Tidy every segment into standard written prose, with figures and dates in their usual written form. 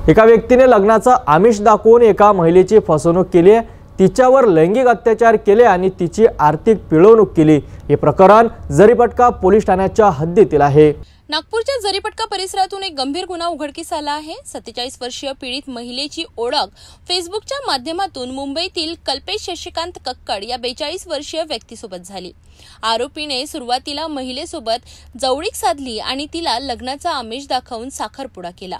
एका व्यक्तीने लग्नाचा आमिष दाखवून एका महिलेची फसवणूक केली आहे। तिच्यावर लैंगिक अत्याचार केले आणि तिची आर्थिक पिळवणूक केली। हे प्रकरण जरीपटका पोलीस ठाण्याच्या हद्दीतील आहे। नागपूरच्या जरीपटका परिसरातून एक गंभीर गुन्हा उघडकीस आला आहे। 47 वर्षीय पीडित महिलेची ओळख फेसबुकच्या माध्यमातून मुंबईतील कल्पेश शशिकांत कक्कड या 42 वर्षीय व्यक्तीसोबत झाली। आरोपीने सुरुवातीला महिलेसोबत जवळीक साधली आणि तिला लग्नाचा आमिष दाखवून साखरपुडा केला।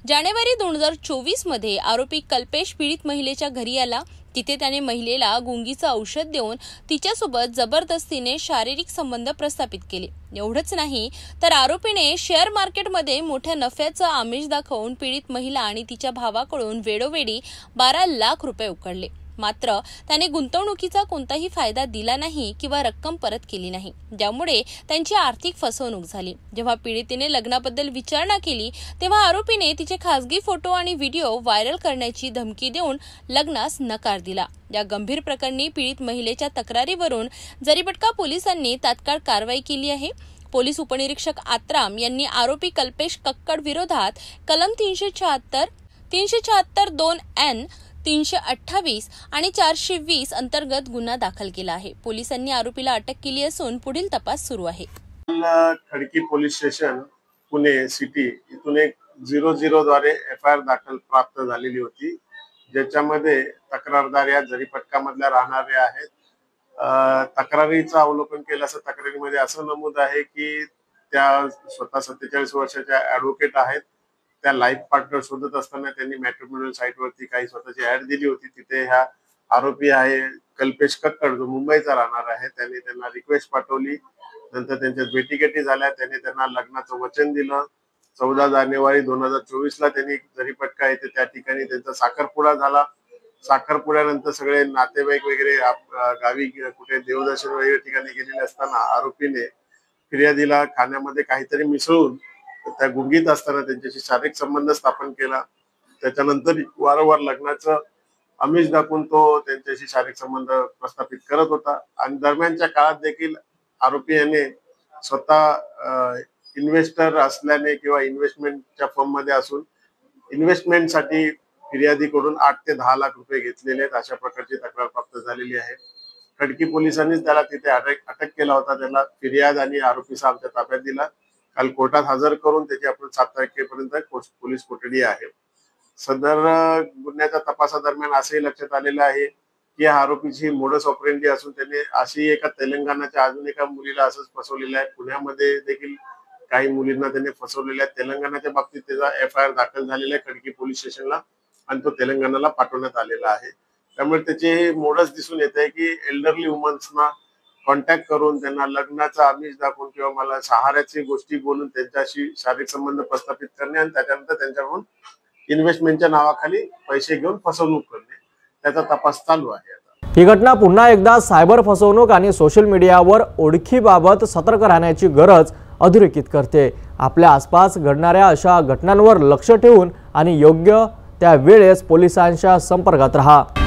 जानेवारी 2024 मध्ये आरोपी कल्पेश पीडित महिलेच्या घरी आला। तिथे त्याने महिलेला गुंगीचं औषध देऊन तिच्यासोबत जबरदस्तीने शारीरिक संबंध प्रस्थापित केले। एवढंच नाही तर आरोपीने शेअर मार्केटमध्ये मोठ्या नफ्याचं आमिष दाखवून पीडित महिला आणि तिच्या भावाकडून वेळोवेळी 12 लाख रुपये उकळले। मात्र त्याने गुंतवणुकीचा कोणताही फायदा दिला नाही किंवा रक्कम परत केली नाही, ज्यामुळे त्यांची आर्थिक फसवणूक झाली। जेव्हा पीडितेने लग्नाबद्दल विचारणा केली तेव्हा आरोपीने तिचे खासगी फोटो आणि व्हिडिओ व्हायरल करण्याची धमकी देऊन लग्नास नकार दिला। या गंभीर प्रकरणी पीडित महिलेच्या तक्रारीवरून जरीपटका पोलिसांनी तात्काळ कारवाई केली आहे। पोलीस उपनिरीक्षक आत्राम यांनी आरोपी कल्पेश कक्कड विरोधात कलम 376, 2N, 328 आणि 420 अंतर्गत गुन्हा दाखल केला आहे। पोलिसांनी आरोपीला अटक केली असून पुढील तपास सुरू आहे। Khadki police station Pune city इथून एक 00 द्वारे FIR दाखल प्राप्त झालेली होती, ज्याच्यामध्ये तक्रारदार या जरीपटका मधल्या राहणारे आहेत। तक्रारीचं अवलोकन केलं असं तक्रारीमध्ये असं नमूद आहे की त्या स्वतः 47 वर्षाच्या ऍडव्होकेट आहेत। त्या लाईफ पार्टनर शोधत असताना त्यांनी मॅट्रिमोनियल साईटवरती काही स्वतःची ऍड दिली होती। तिथे हा आरोपी आहे कल्पेश कक्कड, जो मुंबईचा राहणार आहे, त्यांनी त्यांना रिक्वेस्ट पाठवली। नंतर त्यांच्या भेटीगाठी झाल्या। त्यांनी त्यांना लग्नाचं वचन दिलं। 14 जानेवारी 2024 ला त्यांनी जरीपटका येथे त्या ठिकाणी त्यांचा साखरपुडा झाला। साखरपुड्यानंतर सगळे नातेवाईक वगैरे गावी कुठे देवदर्शन वगैरे ठिकाणी गेलेले असताना आरोपीने फिर्यादीला खाण्यामध्ये काहीतरी मिसळून त्या गुंगीत असताना त्यांच्याशी शारीरिक संबंध स्थापन केला। त्याच्यानंतर वारंवार लग्नाचं आमिष दाखवून तो त्यांच्याशी शारीरिक संबंध प्रस्थापित करत होता। आणि दरम्यानच्या काळात देखील आरोपी याने स्वतः इन्व्हेस्टर असल्याने किंवा इन्व्हेस्टमेंटच्या फर्म मध्ये असून इन्व्हेस्टमेंटसाठी फिर्यादीकडून 8 ते 10 लाख रुपये घेतलेले आहेत, अशा प्रकारची तक्रार प्राप्त झालेली आहे। खडकी पोलिसांनी त्याला तिथे अटक केला होता। त्याला फिर्याद आणि आरोपीचा आमच्या ताब्यात दिला। काल कोर्टात हजर करून त्याची आपण 7 तारखेपर्यंत पोलीस कोठडी आहे। सदर गुन्ह्याच्या तपासादरम्यान असेही लक्षात आलेलं आहे की या आरोपीची मोडस ऑपरेंडी असून त्याने अशी एका तेलंगणाच्या अजून एका मुलीला असंच फसवलेलं आहे। पुण्यामध्ये देखील काही मुलींना त्याने फसवलेल्या आहे। तेलंगणाच्या बाबतीत त्याचा FIR दाखल झालेला आहे खडकी पोलीस स्टेशनला आणि तो तेलंगणाला पाठवण्यात आलेला आहे। त्यामुळे त्याचे मोडस दिसून येत आहे की एल्डरली वुमन्सना कॉन्टॅक्ट करून त्यांना लग्नाचा आमिष दाखवून किंवा मला सहाऱ्याची गोष्टी बोलून त्यांच्याशी शारीरिक संबंध प्रस्थापित करणे आणि त्याच्यानंतर त्यांच्याकडून इन्व्हेस्टमेंटच्या नावाखाली पैसे घेऊन फसवणूक करणे, त्याचा तपास चालू आहे। ही घटना पुन्हा एकदा सायबर फसवणूक आणि सोशल मीडियावर ओळखीबाबत सतर्क राहण्याची गरज अधोरेखित करते। आपल्या आसपास घडणाऱ्या अशा घटनांवर लक्ष ठेवून आणि योग्य त्या वेळेस पोलिसांच्या संपर्कात राहा।